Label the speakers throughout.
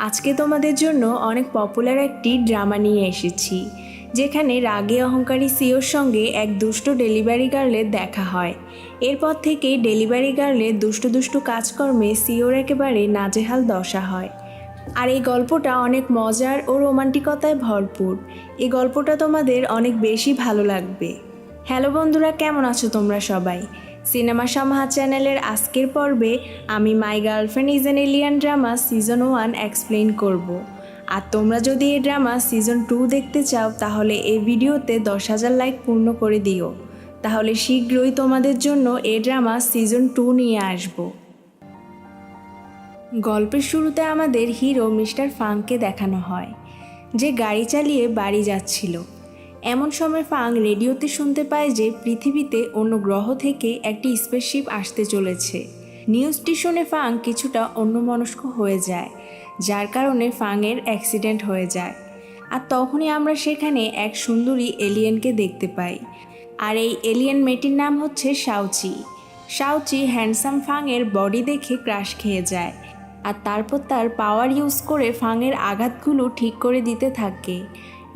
Speaker 1: আজকে তোমাদের জন্য অনেক পপুলার একটি ড্রামা নিয়ে এসেছি, যেখানে রাগী অহংকারী সিওর সঙ্গে এক দুষ্ট ডেলিভারি গার্লের দেখা হয়। এরপর থেকেই ডেলিভারি গার্লের দুষ্টু দুষ্টু কাজকর্মে সিওর একেবারে নাজেহাল দশা হয়। আর এই গল্পটা অনেক মজার ও রোমান্টিকতায় ভরপুর। এই গল্পটা তোমাদের অনেক বেশি ভালো লাগবে। হ্যালো বন্ধুরা, কেমন আছো তোমরা সবাই? সিনেমা সমাহার চ্যানেলের আজকের পর্বে আমি my girlfriend is an alien drama season 1 explain করব। আর তোমরা যদি এই ড্রামা সিজন 2 দেখতে চাও তাহলে এই ভিডিওতে 10,000 লাইক পূর্ণ করে দিও। তাহলে শীঘ্রই তোমাদের জন্য এই ড্রামা সিজন 2 নিয়ে আসব। গল্পের শুরুতে আমাদের হিরো মিস্টার ফাংকে দেখানো হয়, যে গাড়ি চালিয়ে বাড়ি যাচ্ছিল। এমন সময় ফাং রেডিওতে শুনতে পায় যে পৃথিবীতে অন্য গ্রহ থেকে একটি স্পেসশিপ আসতে চলেছে। নিউজটি শুনে ফাং কিছুটা অন্যমনস্ক হয়ে যায়, যার কারণে ফাংয়ের অ্যাক্সিডেন্ট হয়ে যায়। আর তখনই আমরা সেখানে এক সুন্দরী এলিয়েনকে দেখতে পাই। আর এই এলিয়েন মেয়েটির নাম হচ্ছে শাওচি। শাওচি হ্যান্ডসাম ফাংয়ের বডি দেখে ক্রাশ খেয়ে যায়, আর তারপর তার পাওয়ার ইউজ করে ফাংয়ের আঘাতগুলো ঠিক করে দিতে থাকে।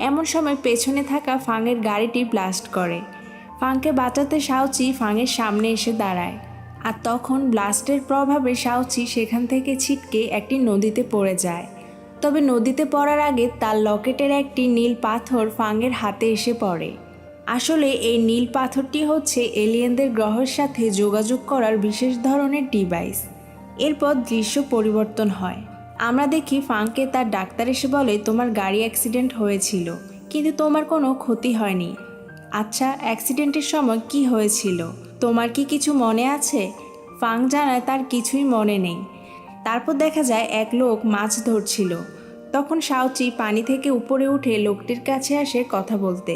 Speaker 1: এমন সময় পেছনে থাকা ফাংয়ের গাড়িটি ব্লাস্ট করে। ফাংকে বাঁচাতে শাওচি ফাংয়ের সামনে এসে দাঁড়ায়, আর তখন ব্লাস্টের প্রভাবে শাওচি সেখান থেকে ছিটকে একটি নদীতে পড়ে যায়। তবে নদীতে পড়ার আগে তার লকেটের একটি নীল পাথর ফাংয়ের হাতে এসে পড়ে। আসলে এই নীল পাথরটি হচ্ছে এলিয়েনদের গ্রহের সাথে যোগাযোগ করার বিশেষ ধরনের ডিভাইস। এরপর দৃশ্য পরিবর্তন হয়। আমরা দেখি ফাংকে তার ডাক্তার এসে বলে, তোমার গাড়ি অ্যাক্সিডেন্ট হয়েছিল, কিন্তু তোমার কোনো ক্ষতি হয়নি। আচ্ছা, অ্যাক্সিডেন্টের সময় কি হয়েছিল, তোমার কি কিছু মনে আছে? ফাং জানায় তার কিছুই মনে নেই। তারপর দেখা যায় এক লোক মাছ ধরছিল। তখন শাওচি পানি থেকে উপরে উঠে লোকটির কাছে আসে কথা বলতে,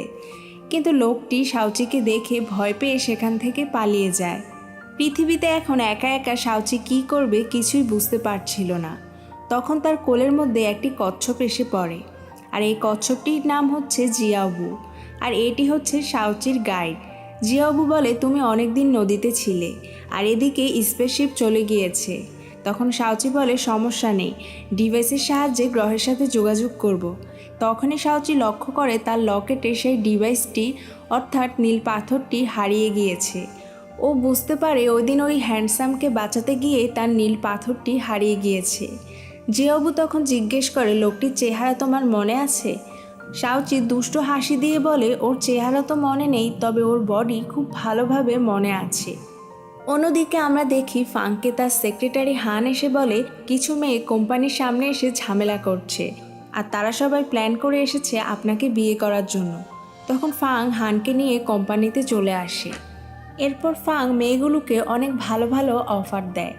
Speaker 1: কিন্তু লোকটি শাওচিকে দেখে ভয় পেয়ে সেখান থেকে পালিয়ে যায়। পৃথিবীতে এখন একা একা শাওচি কী করবে কিছুই বুঝতে পারছিল না। তখন তার কোলের মধ্যে একটি কচ্ছপ এসে পড়ে, আর এই কচ্ছপটির নাম হচ্ছে জিয়াওবু, আর এটি হচ্ছে শাওচির গাইড। জিয়াওবু বলে, তুমি অনেক দিন নদীতে ছিলে, আর এদিকে স্পেসশিপ চলে গিয়েছে। তখন শাওচি বলে, সমস্যা নেই, ডিভাইসের সাহায্যে গ্রহের সাথে যোগাযোগ করব। তখনই শাওচি লক্ষ্য করে তার লকেটে সেই ডিভাইসটি অর্থাৎ নীল পাথরটি হারিয়ে গিয়েছে। ও বুঝতে পারে ওই দিন ওই হ্যান্ডসামকে বাঁচাতে গিয়ে তার নীল পাথরটি হারিয়ে গিয়েছে। জিয়াওবু তখন জিজ্ঞেস করে, লোকটির চেহারা তোমার মনে আছে? শাওচি দুষ্ট হাসি দিয়ে বলে, ওর চেহারা তো মনে নেই, তবে ওর বডি খুব ভালোভাবে মনে আছে। অন্যদিকে আমরা দেখি ফাংকে তার সেক্রেটারি হান এসে বলে, কিছু মেয়ে কোম্পানির সামনে এসে ঝামেলা করছে, আর তারা সবাই প্ল্যান করে এসেছে আপনাকে বিয়ে করার জন্য। তখন ফাং হানকে নিয়ে কোম্পানিতে চলে আসে। এরপর ফাং মেয়েগুলোকে অনেক ভালো ভালো অফার দেয়।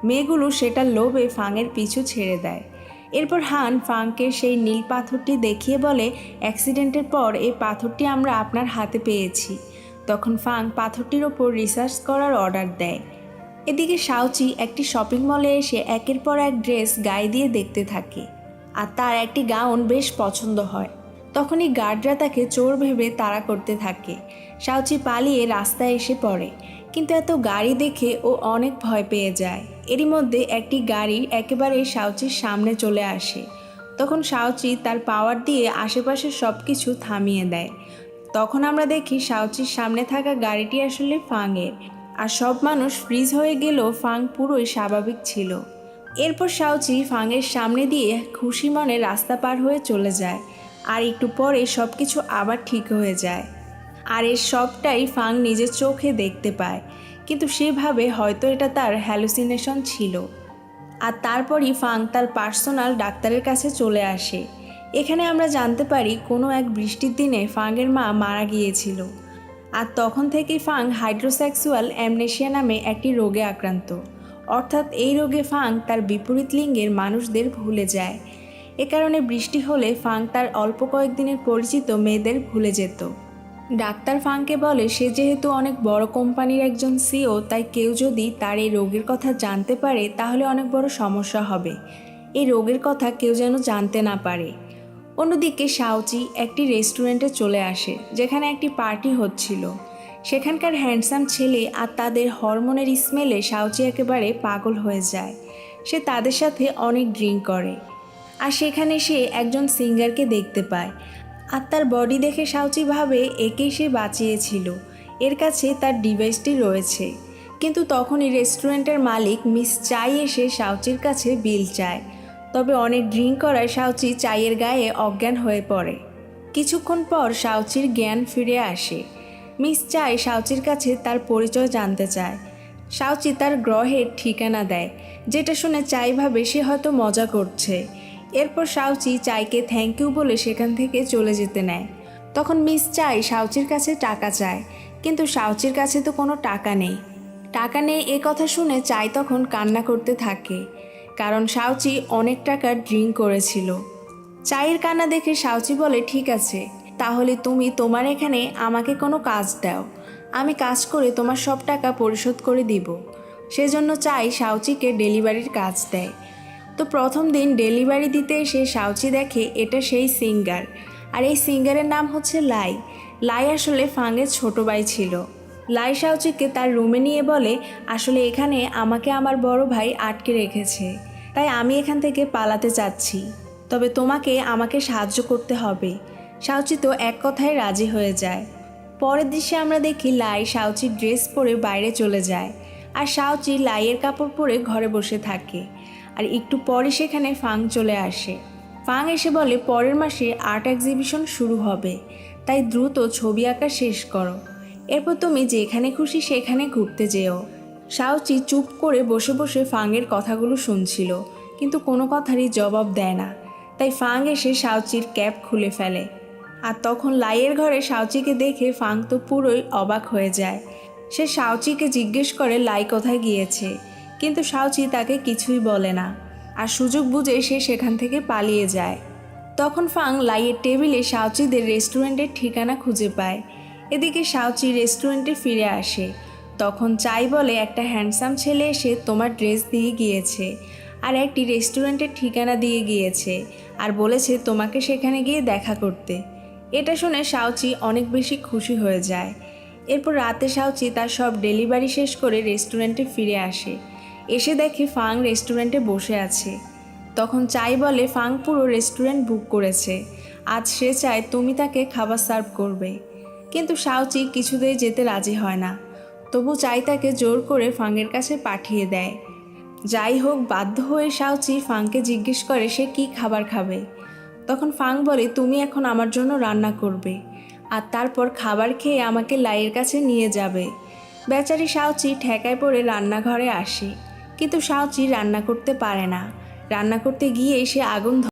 Speaker 1: মেয়েগুলো সেটার লোভে ফাংয়ের পিছু ছেড়ে দেয়। এরপর হান ফাংকে সেই নীল পাথরটি দেখিয়ে বলে, অ্যাক্সিডেন্টের পর এই পাথরটি আমরা আপনার হাতে পেয়েছি। তখন ফাং পাথরটির ওপর রিসার্চ করার অর্ডার দেয়। এদিকে শাওচি একটি শপিং মলে এসে একের পর এক ড্রেস গায়ে দিয়ে দেখতে থাকে, আর তার একটি গাউন বেশ পছন্দ হয়। তখনই গার্ডরা তাকে চোর ভেবে তাড়া করতে থাকে। শাওচি পালিয়ে রাস্তায় এসে পড়ে, কিন্তু এত গাড়ি দেখে ও অনেক ভয় পেয়ে যায়। এরই মধ্যে একটি গাড়ি একেবারে শাওচির সামনে চলে আসে। তখন শাওচি তার পাওয়ার দিয়ে আশেপাশের সব কিছু থামিয়ে দেয়। তখন আমরা দেখি শাওচির সামনে থাকা গাড়িটি আসলে ফাংয়ের, আর সব মানুষ ফ্রিজ হয়ে গেলেও ফাং পুরোই স্বাভাবিক ছিল। এরপর শাওচি ফাংয়ের সামনে দিয়ে খুশি মনে রাস্তা পার হয়ে চলে যায়, আর একটু পরে সব কিছু আবার ঠিক হয়ে যায়। আর এর সবটাই ফাং নিজের চোখে দেখতে পায়, কিন্তু সেভাবে হয়তো এটা তার হ্যালুসিনেশন ছিল। আর তারপরই ফাং তার পার্সোনাল ডাক্তারের কাছে চলে আসে। এখানে আমরা জানতে পারি কোনো এক বৃষ্টির দিনে ফাংয়ের মা মারা গিয়েছিল, আর তখন থেকেই ফাং হাইড্রোসেক্সুয়াল অ্যামনেশিয়া নামে একটি রোগে আক্রান্ত। অর্থাৎ এই রোগে ফাং তার বিপরীত লিঙ্গের মানুষদের ভুলে যায়। এ কারণে বৃষ্টি হলে ফাং তার অল্প কয়েকদিনের পরিচিত মেয়েদের ভুলে যেত। ডাক্তার ফাংকে বলে, সে যেহেতু অনেক বড় কোম্পানির একজন সিও, তাই কেউ যদি তার এই রোগের কথা জানতে পারে তাহলে অনেক বড় সমস্যা হবে। এই রোগের কথা কেউ যেন জানতে না পারে। অন্যদিকে শাওচি একটি রেস্টুরেন্টে চলে আসে, যেখানে একটি পার্টি হচ্ছিল। সেখানকার হ্যান্ডসাম ছেলে আর তাদের হরমোনের স্মেলে শাওচি একেবারে পাগল হয়ে যায়। সে তাদের সাথে অনেক ড্রিঙ্ক করে। আর সেখানে সে একজন সিঙ্গারকে দেখতে পায়। আর তার বডি দেখে শাওচি ভাবে একেই সে বাঁচিয়েছিল, এর কাছে তার ডিভাইসটি রয়েছে। কিন্তু তখনই রেস্টুরেন্টের মালিক মিস চাই এসে শাওচির কাছে বিল চায়। তবে অনেক ড্রিঙ্ক করায় শাওচি চায়ের গায়ে অজ্ঞান হয়ে পড়ে। কিছুক্ষণ পর শাওচির জ্ঞান ফিরে আসে। মিস চাই শাওচির কাছে তার পরিচয় জানতে চায়। শাওচি তার গ্রহের ঠিকানা দেয়, যেটা শুনে চাই ভাবে সে হয়তো মজা করছে। এরপর শাওচি চাইকে থ্যাংক ইউ বলে সেখান থেকে চলে যেতে নেয়। তখন মিস চাই শাওচির কাছে টাকা চায়, কিন্তু শাওচির কাছে তো কোনো টাকা নেই। টাকা নেই এ কথা শুনে চাই তখন কান্না করতে থাকে, কারণ শাওচি অনেক টাকা ড্রিঙ্ক করেছিল। চায়ের কান্না দেখে শাওচি বলে, ঠিক আছে, তাহলে তুমি তোমার এখানে আমাকে কোনো কাজ দাও, আমি কাজ করে তোমার সব টাকা পরিশোধ করে দিব। সেজন্য চাই শাওচিকে ডেলিভারির কাজ দেয়। তো প্রথম দিন ডেলিভারি দিতে এসে শাওচি দেখে এটা সেই সিঙ্গার, আর এই সিঙ্গারের নাম হচ্ছে লাই। লাই আসলে ফাংয়ের ছোট ভাই ছিল। লাই শাওচিকে তার রুমে নিয়ে বলে, আসলে এখানে আমাকে আমার বড় ভাই আটকে রেখেছে, তাই আমি এখান থেকে পালাতে চাচ্ছি, তবে তোমাকে আমাকে সাহায্য করতে হবে। শাওচি তো এক কথায় রাজি হয়ে যায়। পরের দৃশ্যে আমরা দেখি লাই শাওচির ড্রেস পরে বাইরে চলে যায়, আর শাওচি লাইয়ের কাপড় পরে ঘরে বসে থাকে। আর একটু পরে সেখানে ফাং চলে আসে। ফাং এসে বলে, পরের মাসে আর্ট এক্সিবিশন শুরু হবে, তাই দ্রুত ছবি আঁকা শেষ করো, এরপর তুমি যেখানে খুশি সেখানে ঘুরতে যেও। শাওচি চুপ করে বসে বসে ফাংয়ের কথাগুলো শুনছিল, কিন্তু কোনো কথারই জবাব দেয় না। তাই ফাং এসে শাওচির ক্যাপ খুলে ফেলে। আর তখন লাইয়ের ঘরে শাওচিকে দেখে ফাং তো পুরোই অবাক হয়ে যায়। সে শাওচিকে জিজ্ঞেস করে লাই কোথায় গিয়েছে, কিন্তু শাওচি তাকে কিছুই বলে না, আর সুযোগ বুঝে সে সেখান থেকে পালিয়ে যায়। তখন ফাং লাইয়ের টেবিলে শাওচিদের রেস্টুরেন্টের ঠিকানা খুঁজে পায়। এদিকে শাওচি রেস্টুরেন্টে ফিরে আসে। তখন চাই বলে, একটা হ্যান্ডসাম ছেলে এসে তোমার ড্রেস দিয়ে গিয়েছে, আর একটি রেস্টুরেন্টের ঠিকানা দিয়ে গিয়েছে, আর বলেছে তোমাকে সেখানে গিয়ে দেখা করতে। এটা শুনে শাওচি অনেক বেশি খুশি হয়ে যায়। এরপর রাতে শাওচি তার সব ডেলিভারি শেষ করে রেস্টুরেন্টে ফিরে আসে। এসে দেখে ফাং রেস্টুরেন্টে বসে আছে। তখন চাই বলে, ফাং পুরো রেস্টুরেন্ট বুক করেছে, আজ সে চায় তুমি তাকে খাবার সার্ভ করবে। কিন্তু শাওচি কিছুতেই যেতে রাজি হয় না। তবু চাই তাকে জোর করে ফাংয়ের কাছে পাঠিয়ে দেয়। যাই হোক, বাধ্য হয়ে শাওচি ফাংকে জিজ্ঞেস করে সে কি খাবার খাবে। তখন ফাং বলে, তুমি এখন আমার জন্য রান্না করবে, আর তারপর খাবার খেয়ে আমাকে লাইয়ের কাছে নিয়ে যাবে। বেচারি শাওচি ঠেকায় পড়ে রান্নাঘরে আসে, কিন্তু শাওচি রান্না করতে পারে না। রান্না করতে গিয়ে সে আগুন